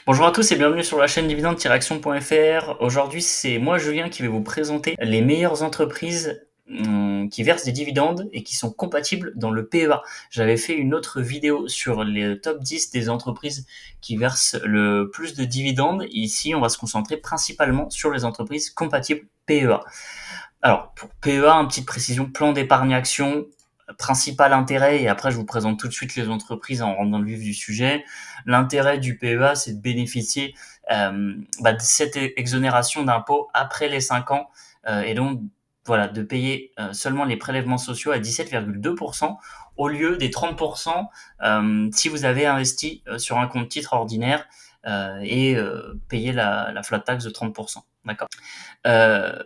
Bonjour à tous et bienvenue sur la chaîne dividende-action.fr. Aujourd'hui, c'est moi Julien qui vais vous présenter les meilleures entreprises qui versent des dividendes et qui sont compatibles dans le PEA. J'avais fait une autre vidéo sur les top 10 des entreprises qui versent le plus de dividendes. Ici, on va se concentrer principalement sur les entreprises compatibles PEA. Alors, pour PEA, une petite précision, plan d'épargne action, principal intérêt, et après je vous présente tout de suite les entreprises en rentrant dans le vif du sujet. L'intérêt du PEA, c'est de bénéficier de cette exonération d'impôt après les 5 ans, et donc voilà, de payer seulement les prélèvements sociaux à 17,2% au lieu des 30% si vous avez investi sur un compte titre ordinaire et payer la flat tax de 30%. D'accord. Euh,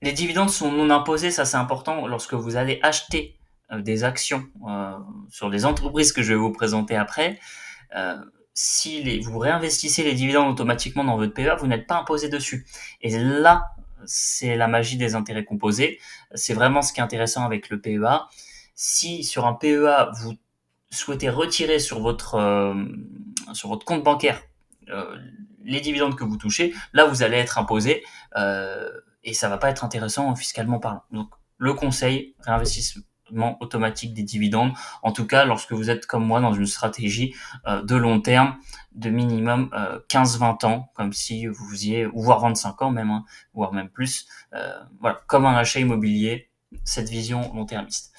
les dividendes sont non imposés, ça c'est important lorsque vous allez acheter des actions sur les entreprises que je vais vous présenter après. Euh, si vous réinvestissez les dividendes automatiquement dans votre PEA, vous n'êtes pas imposé dessus. Et là, c'est la magie des intérêts composés. C'est vraiment ce qui est intéressant avec le PEA. Si sur un PEA, vous souhaitez retirer sur votre compte bancaire euh, les dividendes que vous touchez, là vous allez être imposé et ça va pas être intéressant fiscalement parlant. Donc le conseil, réinvestissement automatique des dividendes, en tout cas lorsque vous êtes comme moi dans une stratégie de long terme de minimum 15-20 ans, comme si vous faisiez, ou voire 25 ans même, hein, voire même plus, voilà, comme un achat immobilier, cette vision long-termiste.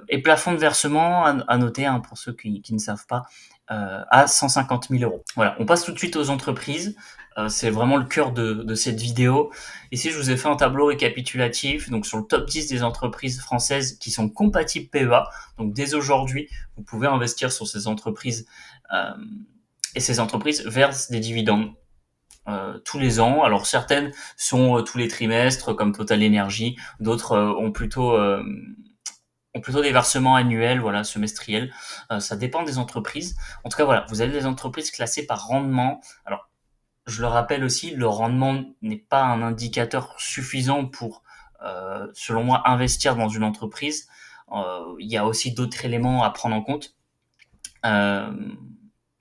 Et plafond de versement, à noter hein, pour ceux qui ne savent pas, à 150 000 euros. Voilà, on passe tout de suite aux entreprises. C'est vraiment le cœur de cette vidéo. Ici, je vous ai fait un tableau récapitulatif donc sur le top 10 des entreprises françaises qui sont compatibles PEA. Donc dès aujourd'hui, vous pouvez investir sur ces entreprises et ces entreprises versent des dividendes tous les ans. Alors certaines sont tous les trimestres comme Total Energy, d'autres ont plutôt des versements annuels, voilà, semestriels. Ça dépend des entreprises. En tout cas, voilà, vous avez des entreprises classées par rendement. Alors, je le rappelle aussi, le rendement n'est pas un indicateur suffisant pour, selon moi, investir dans une entreprise. Il y a aussi d'autres éléments à prendre en compte. Euh,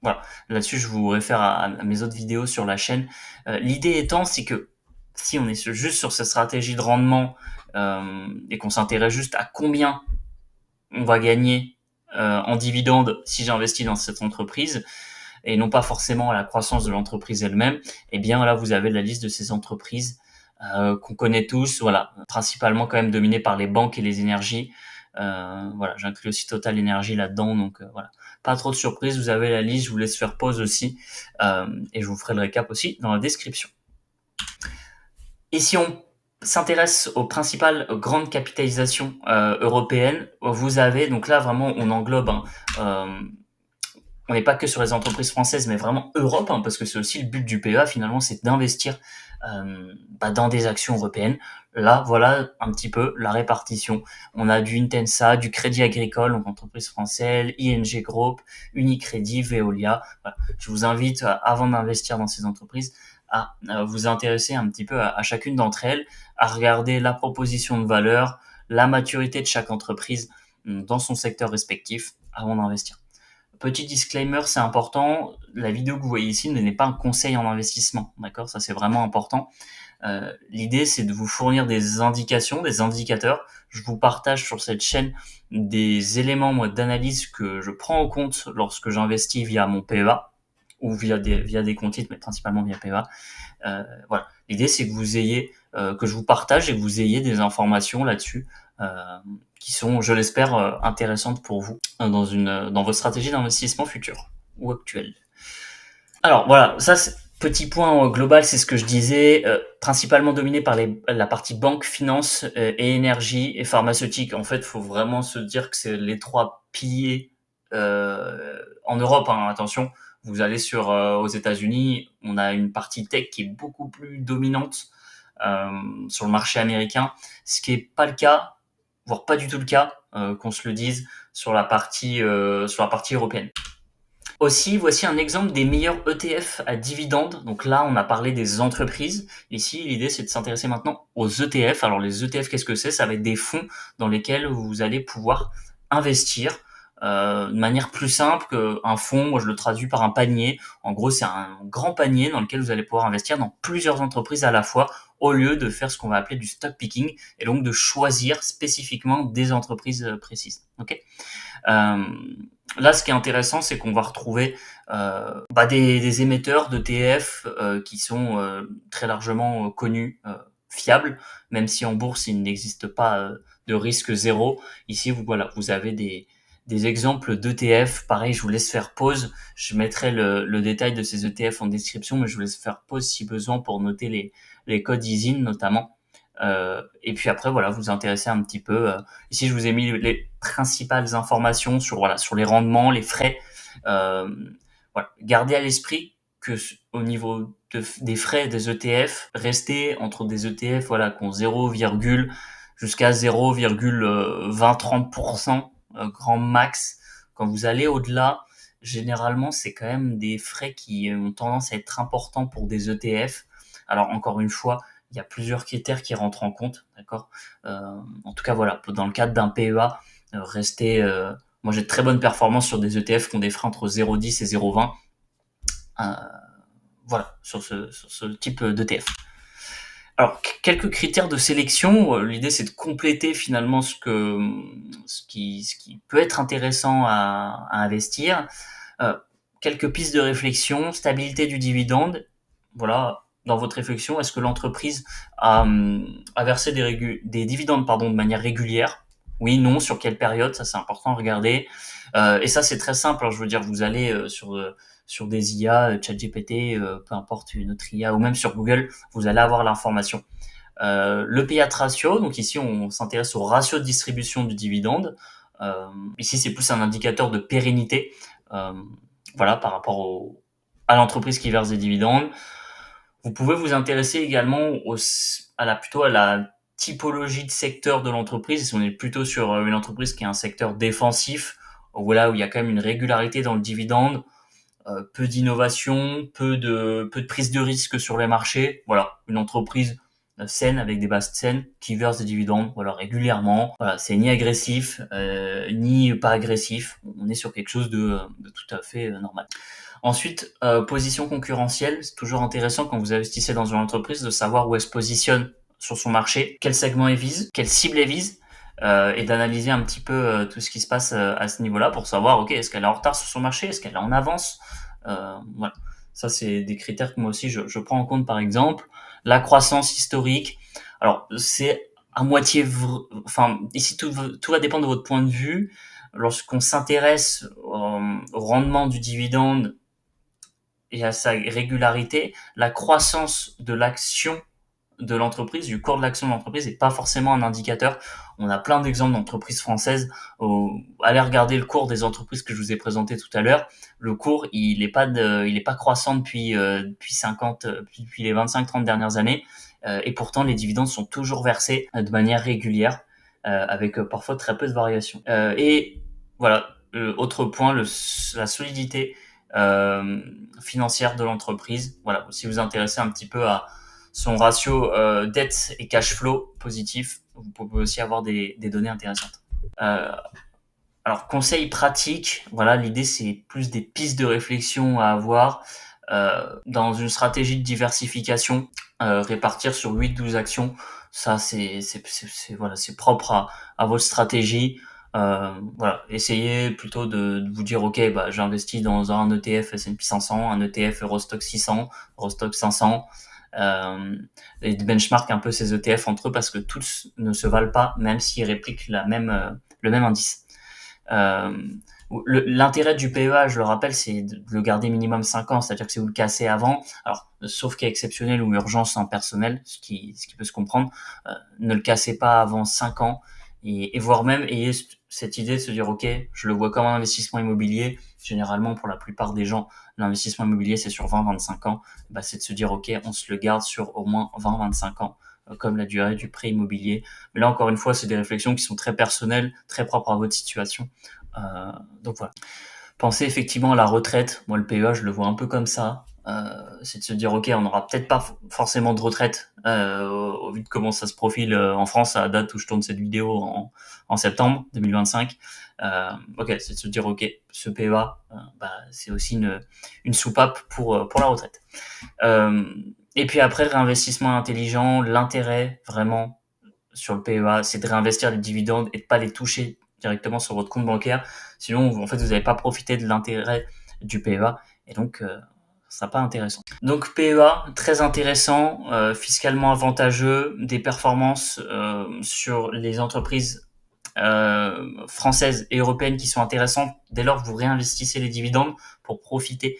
voilà, là-dessus, je vous réfère à mes autres vidéos sur la chaîne. L'idée étant, c'est que si on est juste sur cette stratégie de rendement et qu'on s'intéresse juste à combien on va gagner en dividende si j'investis dans cette entreprise et non pas forcément à la croissance de l'entreprise elle-même, eh bien là vous avez la liste de ces entreprises qu'on connaît tous, voilà, principalement quand même dominées par les banques et les énergies. Voilà, j'inclus aussi Total Energy là-dedans, donc voilà, pas trop de surprises. Vous avez la liste, je vous laisse faire pause aussi, et je vous ferai le récap aussi dans la description. Et si on s'intéresse aux principales grandes capitalisations européennes, vous avez, donc là vraiment on englobe, hein, on n'est pas que sur les entreprises françaises, mais vraiment Europe, hein, parce que c'est aussi le but du PEA finalement, c'est d'investir dans des actions européennes. Là, voilà un petit peu la répartition. On a du Intensa, du Crédit Agricole, donc entreprise française, ING Group, Unicredit, Veolia. Voilà. Je vous invite, avant d'investir dans ces entreprises, à vous intéresser un petit peu à chacune d'entre elles, à regarder la proposition de valeur, la maturité de chaque entreprise dans son secteur respectif avant d'investir. Petit disclaimer, c'est important, la vidéo que vous voyez ici n'est pas un conseil en investissement, d'accord? Ça c'est vraiment important. L'idée c'est de vous fournir des indications, des indicateurs. Je vous partage sur cette chaîne des éléments moi d'analyse que je prends en compte lorsque j'investis via mon PEA ou via des comptes titres, mais principalement via PEA. Voilà. L'idée c'est que vous ayez, que je vous partage et que vous ayez des informations là-dessus. Qui sont, je l'espère, intéressantes pour vous dans votre stratégie d'investissement future ou actuelle. Alors voilà, ça petit point global, c'est ce que je disais, principalement dominé par la partie banque, finance et énergie et pharmaceutique. En fait, il faut vraiment se dire que c'est les trois piliers en Europe. Hein, attention, vous allez aux États-Unis, on a une partie tech qui est beaucoup plus dominante sur le marché américain, ce qui est pas le cas, voire pas du tout le cas, qu'on se le dise sur la partie européenne. Aussi, voici un exemple des meilleurs ETF à dividendes. Donc là, on a parlé des entreprises. Ici, l'idée, c'est de s'intéresser maintenant aux ETF. Alors les ETF, qu'est-ce que c'est? Ça va être des fonds dans lesquels vous allez pouvoir investir de manière plus simple qu'un fonds. Moi, je le traduis par un panier. En gros, c'est un grand panier dans lequel vous allez pouvoir investir dans plusieurs entreprises à la fois, au lieu de faire ce qu'on va appeler du stock picking, et donc de choisir spécifiquement des entreprises précises. Ok. Là, ce qui est intéressant, c'est qu'on va retrouver des émetteurs d'ETF qui sont très largement connus, fiables, même si en bourse il n'existe pas de risque zéro. Ici, vous avez des exemples d'ETF. Pareil, je vous laisse faire pause. Je mettrai le détail de ces ETF en description, mais je vous laisse faire pause si besoin pour noter les codes ISIN notamment. Et puis après, voilà, vous intéressez un petit peu. Ici, je vous ai mis les principales informations sur les rendements, les frais. Euh, Gardez à l'esprit que au niveau des frais des ETF, restez entre des ETF qui ont 0, jusqu'à 0,20-30% grand max. Quand vous allez au-delà, généralement, c'est quand même des frais qui ont tendance à être importants pour des ETF. Alors encore une fois, il y a plusieurs critères qui rentrent en compte, d'accord. En tout cas, voilà, dans le cadre d'un PEA, restez. Moi, j'ai de très bonnes performances sur des ETF qui ont des frais entre 0,10 et 0,20. Voilà, sur ce type d'ETF. Alors, quelques critères de sélection. L'idée, c'est de compléter finalement ce qui peut être intéressant à investir. Quelques pistes de réflexion. Stabilité du dividende. Voilà, dans votre réflexion, est-ce que l'entreprise a versé des dividendes de manière régulière? Oui, non, sur quelle période? Ça, c'est important à regarder. Et ça, c'est très simple. Alors, je veux dire, vous allez sur des IA, ChatGPT, peu importe une autre IA, ou même sur Google, vous allez avoir l'information. Le payout ratio, donc ici on s'intéresse au ratio de distribution du dividende. Ici c'est plus un indicateur de pérennité, voilà, par rapport à l'entreprise qui verse des dividendes. Vous pouvez vous intéresser également plutôt à la typologie de secteur de l'entreprise. Si on est plutôt sur une entreprise qui est un secteur défensif, voilà, où il y a quand même une régularité dans le dividende, peu d'innovation, peu de prise de risque sur les marchés. Voilà, une entreprise saine avec des bases saines qui verse des dividendes, voilà, régulièrement. Voilà, c'est ni agressif ni pas agressif. On est sur quelque chose de tout à fait normal. Ensuite, position concurrentielle, c'est toujours intéressant quand vous investissez dans une entreprise de savoir où elle se positionne sur son marché, quel segment elle vise, quelle cible elle vise, et d'analyser un petit peu tout ce qui se passe à ce niveau-là pour savoir, ok, est-ce qu'elle est en retard sur son marché, est-ce qu'elle est en avance. Voilà, ça c'est des critères que moi aussi je prends en compte. Par exemple, la croissance historique. Alors c'est à moitié ici tout va dépendre de votre point de vue. Lorsqu'on s'intéresse au rendement du dividende et à sa régularité, la croissance de l'action de l'entreprise, du cours de l'action de l'entreprise, n'est pas forcément un indicateur. On a plein d'exemples d'entreprises françaises. Allez regarder le cours des entreprises que je vous ai présentées tout à l'heure. Le cours, il est pas croissant depuis les 25-30 dernières années. Et pourtant, les dividendes sont toujours versés de manière régulière, avec parfois très peu de variations. Et voilà, autre point, la solidité financière de l'entreprise. Voilà, si vous vous intéressez un petit peu à son ratio dette et cash flow positif, vous pouvez aussi avoir des données intéressantes. Alors, conseil pratique, voilà, l'idée c'est plus des pistes de réflexion à avoir dans une stratégie de diversification, répartir sur 8-12 actions. Ça, c'est propre à votre stratégie. Voilà, essayez plutôt de vous dire, ok, j'investis dans un ETF S&P 500, un ETF Eurostock 600, Eurostock 500, et de benchmark un peu ces ETF entre eux parce que tous ne se valent pas, même s'ils répliquent le même indice. L'intérêt du PEA, je le rappelle, c'est de le garder minimum 5 ans, c'est-à-dire que si vous le cassez avant, alors sauf cas exceptionnel ou urgence en personnel, ce qui peut se comprendre, ne le cassez pas avant 5 ans, et voire même ayez cette idée de se dire, ok, je le vois comme un investissement immobilier. Généralement, pour la plupart des gens, l'investissement immobilier, c'est sur 20-25 ans. C'est de se dire, ok, on se le garde sur au moins 20-25 ans, comme la durée du prêt immobilier. Mais là, encore une fois, c'est des réflexions qui sont très personnelles, très propres à votre situation. Donc voilà. Pensez effectivement à la retraite. Moi, le PEA, je le vois un peu comme ça. c'est de se dire ok, on n'aura peut-être pas forcément de retraite au vu de comment ça se profile en France à la date où je tourne cette vidéo en septembre 2025. Ok, c'est de se dire ok, ce PEA, c'est aussi une soupape pour la retraite. Et puis après, réinvestissement intelligent, l'intérêt vraiment sur le PEA, c'est de réinvestir les dividendes et de pas les toucher directement sur votre compte bancaire. Sinon, en fait, vous n'allez pas profiter de l'intérêt du PEA et donc ça sera pas intéressant. Donc PEA, très intéressant, fiscalement avantageux, des performances sur les entreprises françaises et européennes qui sont intéressantes dès lors que vous réinvestissez les dividendes pour profiter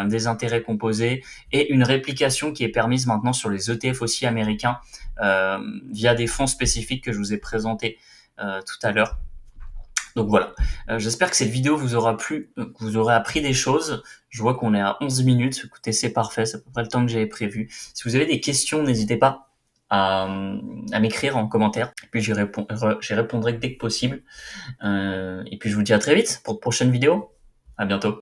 des intérêts composés et une réplication qui est permise maintenant sur les ETF aussi américains via des fonds spécifiques que je vous ai présentés tout à l'heure. Donc voilà, j'espère que cette vidéo vous aura plu, que vous aurez appris des choses. Je vois qu'on est à 11 minutes, écoutez c'est parfait, c'est à peu près le temps que j'avais prévu. Si vous avez des questions, n'hésitez pas à m'écrire en commentaire, puis j'y répondrai dès que possible. Et puis je vous dis à très vite pour de prochaines vidéos. À bientôt.